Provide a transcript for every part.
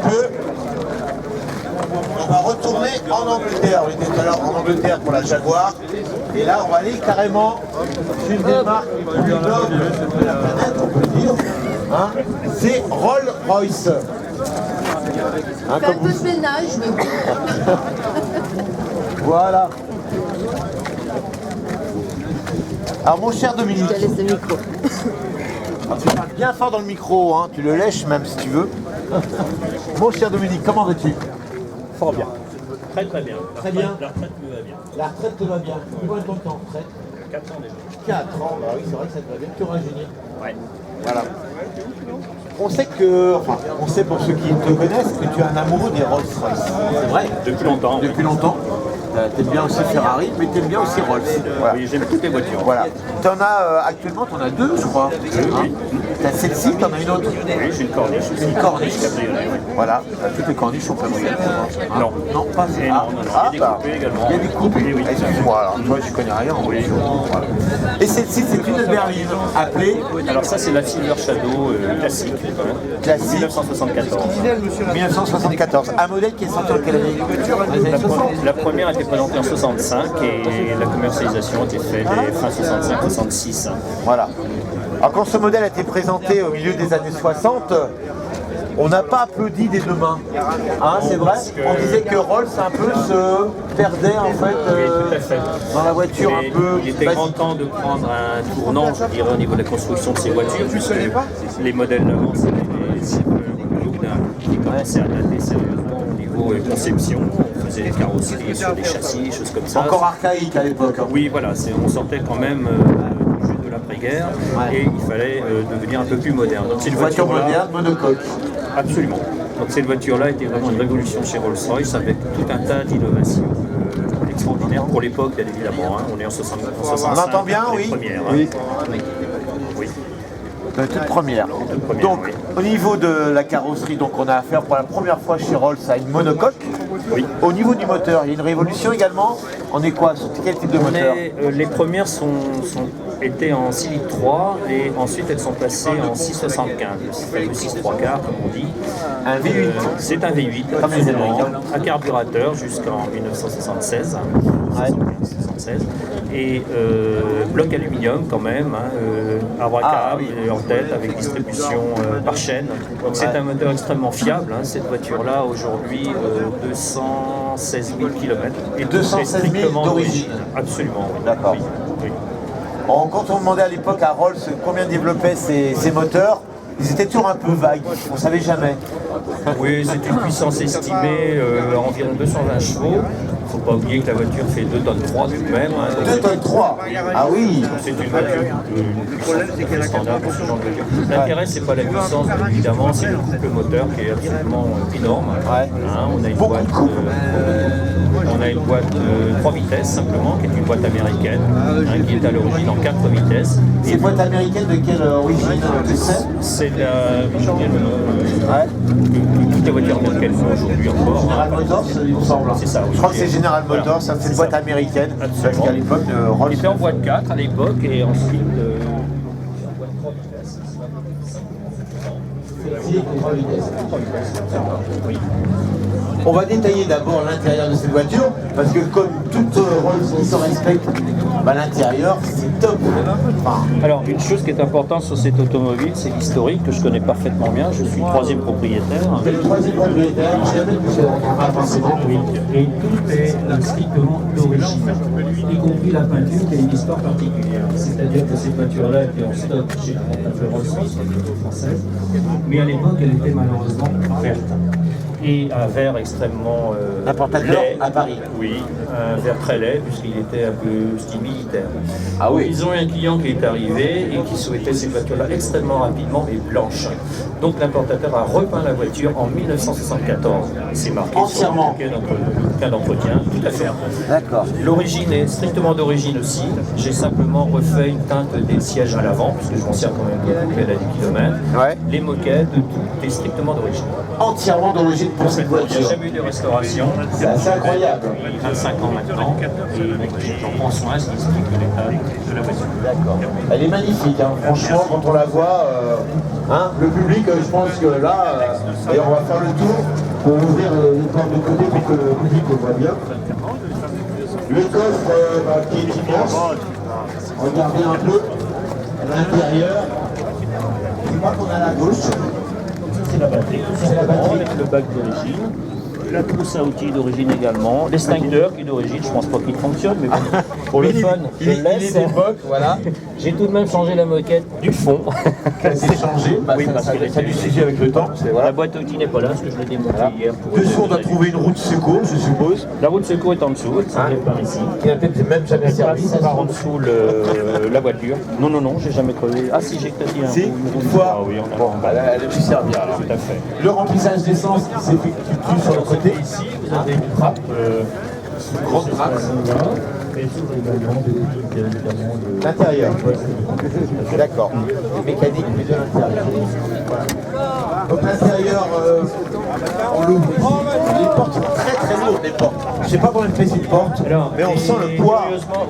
peu. On va retourner en Angleterre. On était tout à l'heure en Angleterre pour la Jaguar. Et là, on va aller carrément sur une des marques les plus nobles de la planète, on peut dire. Hein, c'est Rolls-Royce. Hein, Fais un peu de ménage, mais bon. Voilà. Alors mon cher Dominique, Je te laisse le micro. tu parles bien fort dans le micro, hein, tu le lèches même si tu veux. Mon cher Dominique, comment vas-tu? Fort bien. Très très bien. Très bien. La retraite me va bien. La retraite te va bien. Combien de temps t'es en retraite? 4 ans déjà. 4 ans, bah oui c'est vrai que ça te va bien. Tu auras génie. Ouais. Voilà. On sait que, enfin, on sait pour ceux qui te connaissent que tu es un amoureux des Rolls-Royce. C'est vrai. Depuis longtemps. Depuis longtemps. T'aimes bien aussi Ferrari, mais t'aimes bien aussi Rolls. Voilà. Oui, j'aime toutes les voitures. Voilà. T'en as actuellement, t'en as deux, je crois. Oui. T'as celle-ci, t'en as une autre. Oui, j'ai une corniche. Une corniche. Cabriolet, oui. Voilà. Toutes les corniches sont cabriolet. Non. Non, pas Et ah, non, non, non. ah, Il y a des bah, coupés également. Il y a des coupés. Oui, oui. Excuse-moi, alors toi, je connais rien en voiture. Voilà. Et celle-ci, c'est une berline appelée Alors ça, c'est la Silver Shadow classique. Classique. 1974. 1974. Un modèle qui est sorti en quelle année? La première a été présentée en 65 et la commercialisation a été faite fin 65-66. Voilà. Alors quand ce modèle a été présenté au milieu des années 60, on n'a pas applaudi des deux mains. Hein, c'est vrai. On disait que Rolls un peu se perdait en fait, Tout à fait. dans la voiture Mais un peu il était grand basique. temps de prendre un tournant, je dirais, au niveau de la construction de ces voitures, puisque les modèles d'avant, c'était des Silver qui commençaient à dater sérieusement au niveau conception. On faisait des carrosseries sur des châssis, choses comme ça. Encore archaïque à l'époque. Hein. Oui, voilà, on sortait quand même du jeu de l'après-guerre et il fallait devenir un peu plus moderne. Donc, Une voiture moderne, monocoque. Absolument. Donc cette voiture-là était vraiment une révolution chez Rolls-Royce avec tout un tas d'innovations extraordinaires pour l'époque, bien évidemment. Hein. On est en 65. On entend bien, les oui. premières, Oui. hein. Oui. La toute première. première, Donc, oui. au niveau de la carrosserie, donc on a affaire pour la première fois chez Rolls à une monocoque. Oui. Au niveau du moteur, il y a une révolution également. On est quoi? Sur quel type de moteur? Les premières étaient en 6 litres 3 et ensuite elles sont passées en 6,75, le 6 3 quarts comme on dit. Un V8. C'est un V8 Comme les absolument, Américains. à carburateur jusqu'en 1976. Ouais. 76. Et bloc aluminium quand même, hein, arbre à Ah, câble oui. en tête avec distribution par chaîne. Donc c'est un moteur extrêmement fiable, hein, cette voiture-là aujourd'hui 216 000 km. Et 216 000 d'origine. Absolument, oui. D'accord. Oui, oui. Quand on demandait à l'époque à Rolls combien développaient ces moteurs, ils étaient toujours un peu vagues, on ne savait jamais. Oui, c'est une puissance estimée à environ 220 chevaux. Il ne faut pas oublier que la voiture fait 2 tonnes 3 tout de même. Hein. 2 tonnes 3. Ah oui. C'est une voiture standard pour ce genre de voiture. L'intérêt, c'est pas la puissance, bien évidemment, c'est le couple moteur qui est absolument énorme. Ouais. Hein, on a une Beaucoup de boîte, couple. on a une boîte 3 vitesses simplement, qui est une boîte américaine, hein, qui est à l'origine en 4 vitesses. Ces boîtes américaines de quelle origine tu sais? C'est la Ouais. toutes les voitures américaines font aujourd'hui encore. General Motors, il me semble. C'est ça, oui. Je crois que c'est General Motors, Voilà. ça c'est C'est une boîte ça. américaine. Parce Absolument. qu'à l'époque, Rolls. Il était en boîte 4 à l'époque et ensuite. Oui. On va détailler d'abord l'intérieur de cette voiture, parce que comme toute Rolls qui se respecte, bah, l'intérieur c'est top. Enfin, Alors, une chose qui est importante sur cette automobile, c'est l'historique que je connais parfaitement bien. Je suis le 3e propriétaire. c'est le troisième propriétaire, pas forcément. Oui. Et tout est strictement d'origine, y compris la peinture qui a une histoire particulière. C'est-à-dire que cette voiture-là était en stock chez la Rolls-Royce française, mais à l'époque, elle était malheureusement verte. Et un verre extrêmement Importateur laid. à Paris. Oui, un verre très laid puisqu'il était un peu style militaire. Ah oui. Ils ont eu un client qui est arrivé et qui souhaitait cette voiture-là extrêmement rapidement et blanche. Donc l'importateur a repeint la voiture en 1974. C'est marqué Entièrement. sur le bouquin d'entretien, tout à fait. D'accord. L'origine est strictement d'origine aussi. J'ai simplement refait une teinte des sièges à l'avant, puisque je m'en sers quand même beaucoup, elle a des kilomètres. Ouais. Les moquettes, tout est strictement d'origine. entièrement d'origine pour cette Il n'y a voiture. jamais eu de restauration. C'est assez incroyable. Depuis 25 ans maintenant. Et j'en prends soin, ce qui explique l'état de la voiture. D'accord. Elle est magnifique, hein. Franchement, quand on la voit, hein, le public, je pense que là, d'ailleurs, on va faire le tour pour ouvrir les portes de côté pour que le public le voit bien. Le coffre qui est immense. Regardez un peu l'intérieur. C'est quoi qu'on a à la gauche? C'est la batterie, tout simplement, avec le bac d'origine. La trousse à outils d'origine également. L'extincteur qui est d'origine, je pense pas qu'il fonctionne, mais bon, pour le fun, je le laisse. Voilà. J'ai tout de même changé la moquette du fond. C'est changé, Oui, parce ça que a du sujet avec le temps. Voilà. La boîte à outils n'est pas là, parce que je l'ai démontée hier. Dessous, on a trouvé une route secours, je suppose. La route secours est en dessous, elle s'enlève par ici. Qui n'a peut-être même jamais servi. Ça part en dessous la voiture. Non, non, non, j'ai jamais crevé. Ah si, j'ai crevé Si, une une fois. Ah oui, on a. Bon, bah là, elle a pu servir alors. Tout à fait. Le remplissage d'essence qui s'effectue sur le côté. Ici, vous avez une trappe. Une grande trappe. Et sur également des outils, bien évidemment, de... L'intérieur. D'accord. Les mécaniques, mais de l'intérieur. Voilà. Donc l'intérieur, on l'ouvre ici. Les portes sont très très lourdes, les portes. Je ne sais pas combien pèse une porte, mais on sent le poids.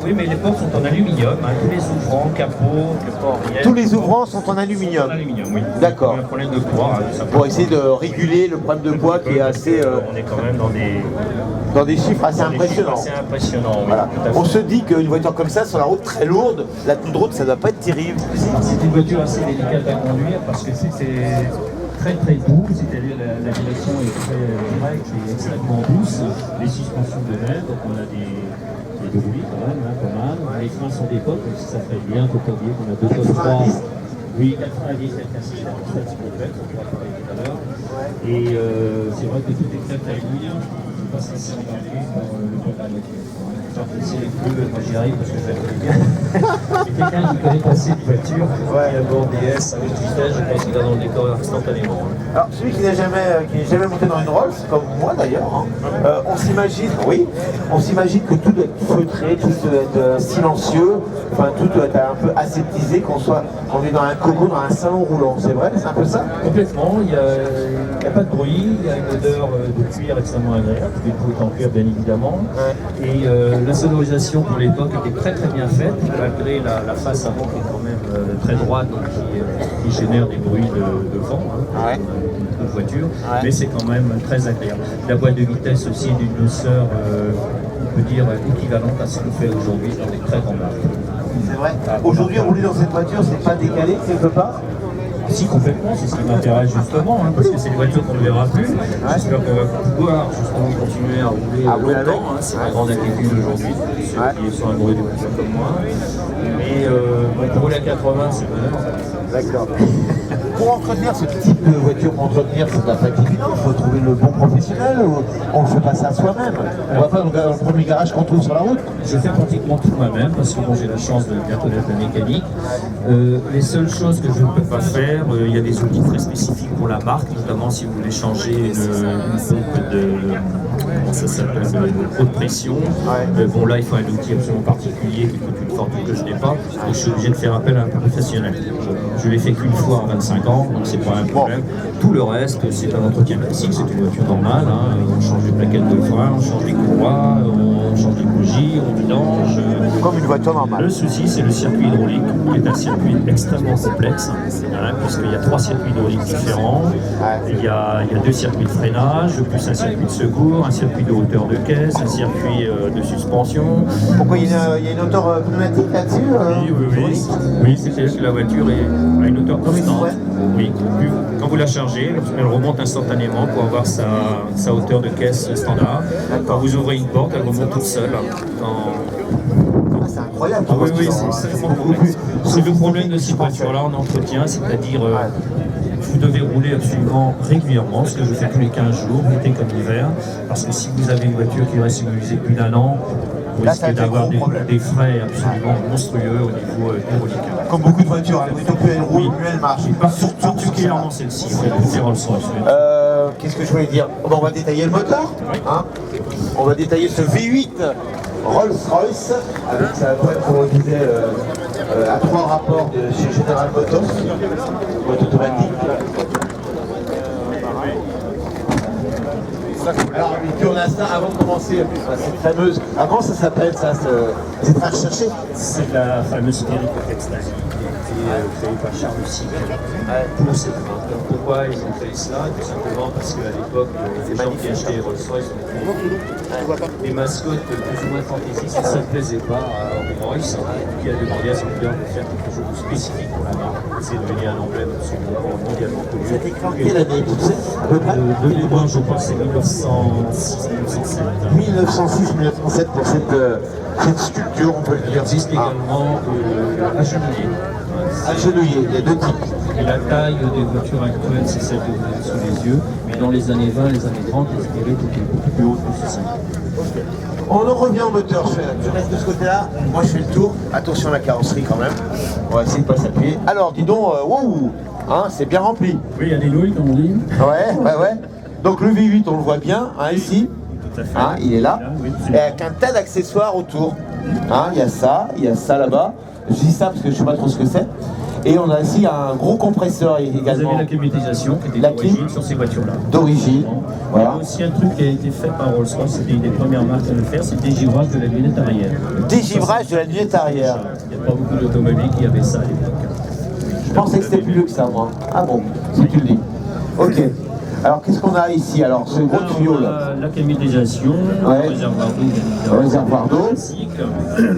Oui, mais les portes sont en aluminium, hein, tous les ouvrants, capot, le port arrière. Tous les ouvrants sont en aluminium. En aluminium, oui. D'accord. Il y a un problème de poids, hein, tout simplement. Pour essayer de réguler le problème de poids qui est assez, On est quand même dans des chiffres assez dans des chiffres impressionnants. assez impressionnants. Oui, Voilà. tout à fait. On se dit qu'une voiture comme ça, sur la route très lourde, la tenue de route, ça ne doit pas être terrible. C'est une voiture assez délicate à conduire parce que c'est très très doux, c'est-à-dire la direction est très directe et extrêmement douce. Les suspensions de neige, donc on a des bruits quand même, hein, pas mal. Les freins sont d'époque, donc ça fait bien, faut pas oublier qu'on a 2 tonnes 3. Oui, 90, 86, la c'est complète, on pourra parler tout à l'heure. Et c'est vrai que tout est très très lourd, je ne sais pas si c'est embarqué par le code de la voiture. J'apprécie les plus, moi j'y arrive parce que je vais aller bien. Mais quelqu'un qui connaît assez de voiture, qui aborde des S avec vitesse, je pense qu'il va dans le décor instantanément. Alors, celui qui n'est jamais monté dans une Rolls, comme moi d'ailleurs, hein, on s'imagine que tout doit être feutré, tout doit être silencieux, enfin tout doit être un peu aseptisé, qu'on est dans un coco, dans un salon roulant, c'est vrai, c'est un peu ça? Complètement, il n'y a pas de bruit, il y a une odeur de cuir extrêmement agréable, des poules en cuir bien évidemment. Ouais. Et la sonorisation pour l'époque était très très bien faite, malgré la face avant qui est quand même très droite, donc qui génère des bruits de vent, hein, Ouais. de voiture, mais c'est quand même très agréable. La boîte de vitesse aussi est d'une douceur, on peut dire, équivalente à ce qu'on fait aujourd'hui dans les très grandes marques. C'est vrai. Aujourd'hui, rouler dans cette voiture, c'est pas décalé quelque part? Si, complètement, c'est ce qui m'intéresse justement, hein, parce que c'est une voiture qu'on ne verra plus. J'espère qu'on va pouvoir justement continuer à rouler longtemps, hein, c'est ma grande inquiétude aujourd'hui, ceux qui sont amoureux de voitures comme moi. Mais pour rouler à 80, c'est bonheur. D'accord. Pour entretenir ce type de voiture, pour entretenir, c'est de la fatigue. Il faut trouver le bon professionnel ou on le fait passer à soi-même. On va pas dans le premier garage qu'on trouve sur la route. Je fais pratiquement tout moi-même parce que bon, j'ai la chance de bien connaître la mécanique. Les seules choses que je ne peux pas faire, il y a des outils très spécifiques pour la marque, notamment si vous voulez changer une pompe comment ça s'appelle, de haute pression. Bon là, il faut un outil absolument particulier qui coûte une fortune que je n'ai pas. Donc je suis obligé de faire appel à un professionnel. Je l'ai fait qu'une fois en 25 ans, donc c'est pas un problème. Tout le reste, c'est un entretien classique, c'est une voiture normale. Hein. On change les plaquettes de frein, on change les courroies, on change les bougies, on vidange. Comme une voiture normale. Le souci, c'est le circuit hydraulique, qui est un circuit extrêmement complexe, hein, puisqu'il y a 3 circuits hydrauliques différents. Il y a 2 circuits de freinage, plus un circuit de secours, un circuit de hauteur de caisse, un circuit de suspension. Pourquoi il y a une hauteur pneumatique là-dessus? Oui, c'est-à-dire que la voiture a une hauteur constante. Oui, quand vous la chargez, elle remonte instantanément pour avoir sa hauteur de caisse standard. Quand vous ouvrez une porte, elle remonte toute seule. C'est incroyable. Ah oui, c'est extrêmement complexe. C'est le problème de ces voitures-là en entretien, c'est-à-dire vous devez rouler absolument régulièrement, ce que je fais tous les 15 jours, été comme hiver, parce que si vous avez une voiture qui reste immobilisée plus d'1 an, vous risquez d'avoir des frais absolument monstrueux au niveau hydraulique. Comme beaucoup de voitures, les voitures plus elles roulent, plus elles marchent. Particulièrement celle-ci, c'est Rolls-Royce. Qu'est-ce que je voulais dire? On va détailler le moteur. Hein, on va détailler ce V8 Rolls-Royce avec sa boîte, comme on disait, à 3 rapports de chez General Motors, boîte automatique. Alors, et puis on a ça avant de commencer, cette fameuse. Avant, ça s'appelle ça, c'est très recherché. C'est la fameuse série de Texas qui a été créée par Charles Sick pour cette marque. Donc pourquoi ils ont créé cela? Tout simplement parce qu'à l'époque, les gens qui achetaient Rolls-Royce ont des mascottes plus ou moins fantasy, ça ne plaisait pas à Rolls-Royce, qui a demandé à son client de faire quelque chose de spécifique pour la marque. C'est devenu un emblème absolument mondialement connu. C'était quand quelle année, tu sais, à peu près? De mémoire, je crois que c'est 1906-1907. 1906-1907 pour cette sculpture, on peut le Il dire. existe également agenouillé. Agenouillé, il y a deux types. Et la taille des voitures actuelles, c'est celle que vous avez sous les yeux. Mais dans les années 20, les années 30, les séries étaient beaucoup plus hautes que ceci. On en revient au moteur, je reste de ce côté-là, moi je fais le tour, attention à la carrosserie quand même, on va essayer de ne pas s'appuyer. Alors dis donc, wow, hein, c'est bien rempli. Oui, il y a des nouilles, comme on dit. Ouais. Donc le V8 on le voit bien, hein, ici, Tout à fait. hein, il est là, Oui, et avec un tas d'accessoires autour. Hein, il y a ça là-bas, je dis ça parce que je ne sais pas trop ce que c'est. Et on a aussi un gros compresseur Vous également. avez la climatisation qui était La d'origine clim sur ces voitures-là. d'origine, Il y voilà. a aussi un truc qui a été fait par Rolls-Royce, c'était une des premières marques à le faire, c'est le dégivrage de la lunette arrière. Dégivrage de la lunette arrière. Il n'y a pas beaucoup d'automobiles qui avaient ça à l'époque. Je pensais que c'était plus vieux que ça, moi. Ah bon, si tu le dis. Ok. Alors, qu'est-ce qu'on a ici? Alors, ce gros tuyau là. La climatisation, Ouais. le réservoir d'eau, bien Le évidemment. réservoir d'eau. Classique,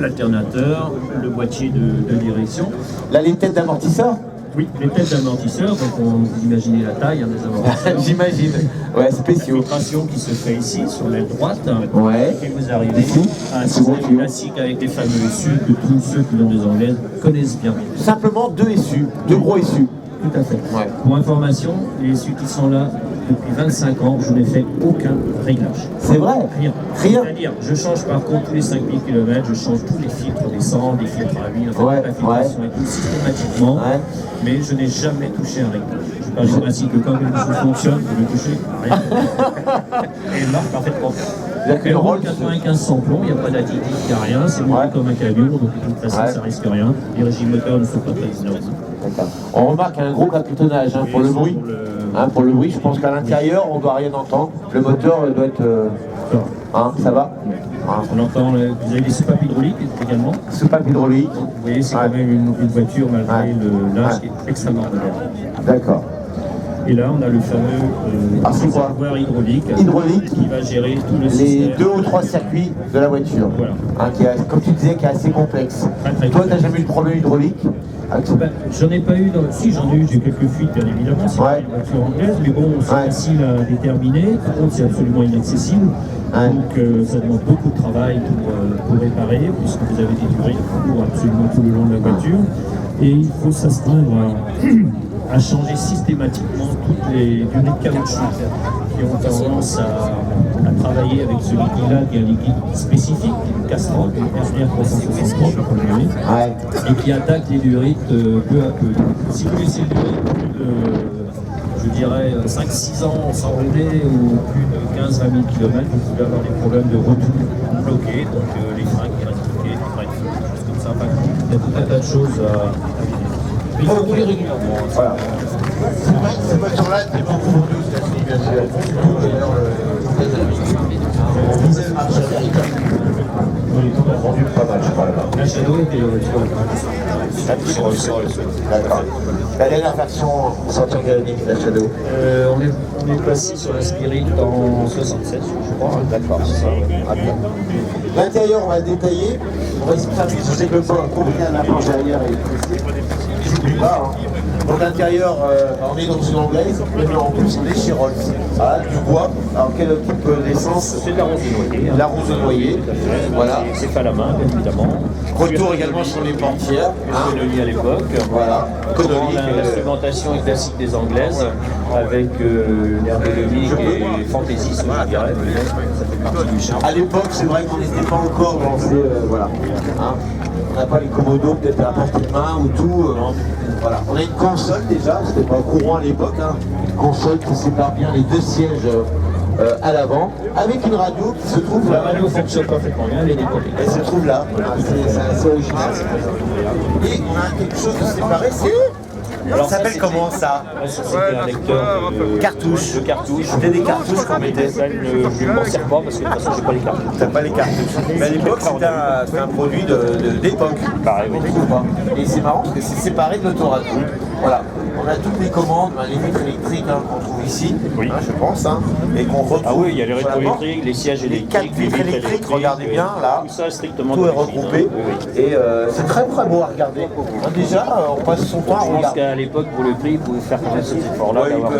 l'alternateur, le boîtier de direction. Là, les têtes d'amortisseur. Oui, les têtes d'amortisseurs, donc vous imaginez la taille des amortisseurs. J'imagine. Ouais, La spéciaux. filtration qui se fait ici, sur l'aile droite. Ouais. Et vous arrivez Ici, à un second système tuyau. classique avec les fameux issus que tous ceux qui ont des anglaises connaissent bien. Simplement deux issues, deux gros issues. Tout à fait. Ouais. Pour information, les issus qui sont là depuis 25 ans, je n'ai fait aucun réglage. C'est vrai. Rien. Rien. C'est-à-dire, je change par contre tous les 5000 km, je change tous les filtres d'essence, des filtres à huile, enfin, Ouais, la filtration et tout systématiquement, Ouais. mais je n'ai jamais touché un réglage. Je parle du principe que quand quelque chose fonctionne, vous le touchez, rien. Et elle marche parfaitement. C'est-à-dire que Elle le roule rôle, 95 sans plomb, il n'y a pas d'additif, il n'y a rien, c'est monté Ouais. comme un camion, donc de toute façon Ouais. ça risque rien. Les régimes moteurs ne sont pas très énormes. D'accord. On remarque un gros capitonnage hein, pour le bruit. Pour le bruit, je pense qu'à l'intérieur, on ne doit rien entendre. Le moteur doit être. Ça va. On entend, vous avez des soupapes hydrauliques également. Soupape hydraulique. Vous voyez, c'est Ouais. quand même une voiture malgré Ouais. l'âge Ouais. qui est extrêmement moderne. D'accord. Et là, on a le fameux c'est quoi? réservoir hydraulique, Hydraulique. qui va gérer tout le Les système. 2 ou 3 circuits de la voiture. Voilà. Qui est, comme tu disais, qui est assez complexe. Très Toi, tu n'as complexe. jamais eu de problème hydraulique? Ben, j'en ai pas eu, si j'en ai eu, j'ai quelques fuites bien évidemment, c'est Ouais. une voiture anglaise, mais bon, c'est Ouais. facile à déterminer, par contre c'est absolument inaccessible, Ouais. donc ça demande beaucoup de travail pour réparer, puisque vous avez des durées qui courent absolument tout le long de la voiture, et il faut s'astreindre à changer systématiquement toutes les durées de caoutchouc qui ont tendance à travailler avec ce liquide-là, qui est un liquide spécifique, qui est castrol, qui est RR360, comme vous voyez, Ouais. et qui attaque les durites peu à peu. Si vous laissez le durite plus de, je dirais, 5-6 ans sans rouler ou plus de 15-20 000 km, vous pouvez avoir des problèmes de retour bloqués, donc les freins qui restent bloqués, les freins des choses comme ça. Enfin, il y a tout un tas de choses à éviter. Mais il faut rouler régulièrement. Hein. Voilà. C'est vrai que cette voiture-là, c'est beaucoup vendu aux États-Unis, bien sûr. D'ailleurs, on visait le marché américain. Oui, on a vendu pas mal, je crois, là-bas. La Shadow était la voiture La plus grosse. D'accord. La dernière version sortie en galonique, la Shadow. on est passé sur la Spirit en 67, je crois. D'accord, c'est ça. L'intérieur, on va le détailler. On va essayer de faire vite. Je sais que le combien de la planche arrière est précis. J'oublie pas. Hein. Donc l'intérieur, on est dans une anglaise, mais en plus on est chez Rolls. Voilà, du bois. Alors quel type d'essence? C'est de la rose noyée. La rose noyée. Voilà. C'est fait à la main, bien évidemment. Retour également sur les portières. Hein. Connolly à l'époque. Voilà. Connolly. L'instrumentation est classique des Anglaises, avec l'ergonomique et fantaisisme, je dirais. Ça fait partie du charme. À l'époque, c'est vrai qu'on n'était pas encore dans ces. Voilà. Hein. On n'a pas les commodos peut-être à la portée de main ou tout. Voilà. On a une console déjà, c'était pas courant à l'époque. Hein. Une console qui sépare bien les deux sièges à l'avant, avec une radio qui se trouve La là. radio fonctionne parfaitement bien, elle est décollée. Elle se trouve là. Voilà, c'est assez original. Et on a quelque chose de séparé, c'est Alors Ça s'appelle c'était- comment ça? Ça, c'était un lecteur de Cartouche. De cartouches. C'était des cartouches qu'on mettait. Ça, je ne m'en sers pas parce que de toute façon, j'ai pas les cartouches. T'as pas les cartouches. Mais à l'époque, c'était un produit d'époque. Pareil, oui. On trouve pas. Et c'est marrant parce que c'est séparé de l'autoradio. Voilà. On a toutes les commandes, les vitres électriques qu'on trouve ici, Oui. je pense, et qu'on retrouve. Ah oui, il y a les sur la porte. rétroélectriques, les sièges Les électriques, 4 vitres électriques, regardez bien là. Tout ça strictement Tout est d'origine, regroupé. hein. Oui, oui. Et c'est très beau à regarder. Hein, déjà, on passe son temps à Je pense regarder. qu'à l'époque, pour le prix, vous pouvez faire quand même cet effort-là Ouais, d'avoir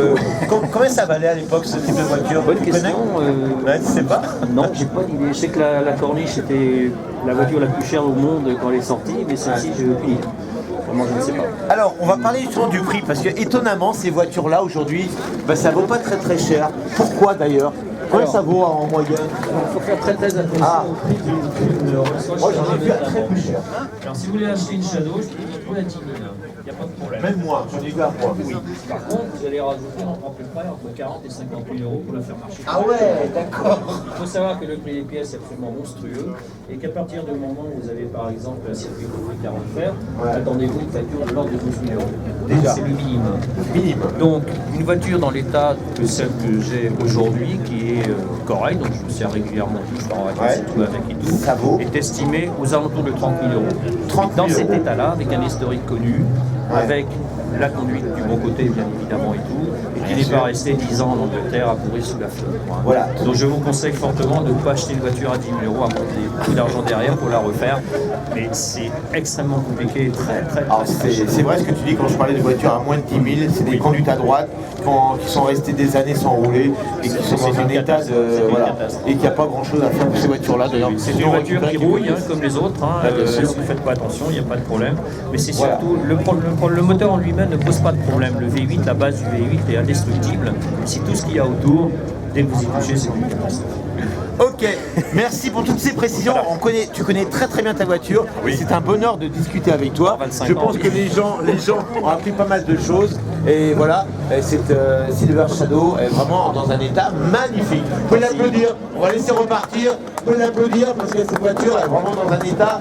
Combien ça valait à l'époque ce type de voiture? Bonne Tu question. connais Ouais, tu sais pas? Non, j'ai pas d'idée. Je sais que la Corniche était la voiture la plus chère au monde quand elle est sortie, mais celle-ci, j'ai aucune idée. Vraiment, je ne sais pas. Alors, on va parler justement du prix, parce que étonnamment, ces voitures-là, aujourd'hui, ça vaut pas très cher. Pourquoi d'ailleurs? Combien ça vaut en moyenne? Il faut faire très attention Ah. au prix du Rolls-Royce Moi, j'en ai vu à Shadow, très notamment. plus cher. Alors si vous voulez acheter une Shadow, je peux vous trouver à 10 000. Il n'y a pas de problème. Même moins, j'en ai vu à moins. Oui. Par contre, vous allez rajouter à peu près entre 40 et 50 000 euros pour la faire marcher. Ah ouais, d'accord. Il faut savoir que le prix des pièces est absolument monstrueux et qu'à partir du moment où vous avez par exemple un circuit de 40 fer, attendez-vous une facture de l'ordre de 12 000 euros. Déjà. C'est le minimum. Minimum. Donc, une voiture dans l'état que celle que j'ai aujourd'hui, qui est correcte, donc je me sers régulièrement, je pars en vacances et tout avec et tout, Ça vaut est estimée aux alentours de 30 000 euros. 30 000 Dans cet euros. état-là, avec un historique connu, avec la conduite du bon côté, bien évidemment, et tout, et qui n'est pas resté 10 ans en Angleterre à pourrir sous la flotte. Voilà. Donc je vous conseille fortement de ne pas acheter une voiture à 10 000 euros, à monter beaucoup d'argent derrière pour la refaire. Mais c'est extrêmement compliqué, très Alors, c'est vrai ce que tu dis quand je parlais de voitures à moins de 10 000, c'est des conduites à droite qui sont restées des années sans rouler et qui sont dans un état de. Voilà. Et qu'il n'y a pas grand chose à faire pour ces voitures-là d'ailleurs. C'est une voiture qui rouille hein, comme les autres, hein, si vous ne faites pas attention, il n'y a pas de problème. Mais c'est surtout, le moteur en lui-même ne pose pas de problème. Le V8, la base du V8 est indestructible. C'est tout ce qu'il y a autour. Dès que vous y touchez, c'est une catastrophe. Ok, merci pour toutes ces précisions. Tu connais très bien ta voiture. Oui. C'est un bonheur de discuter avec toi. 25 Je ans, pense oui. que les gens ont appris pas mal de choses. Et voilà, cette Silver Shadow est vraiment dans un état magnifique. Vous pouvez l'applaudir. On va laisser repartir. Vous pouvez l'applaudir parce que cette voiture est vraiment dans un état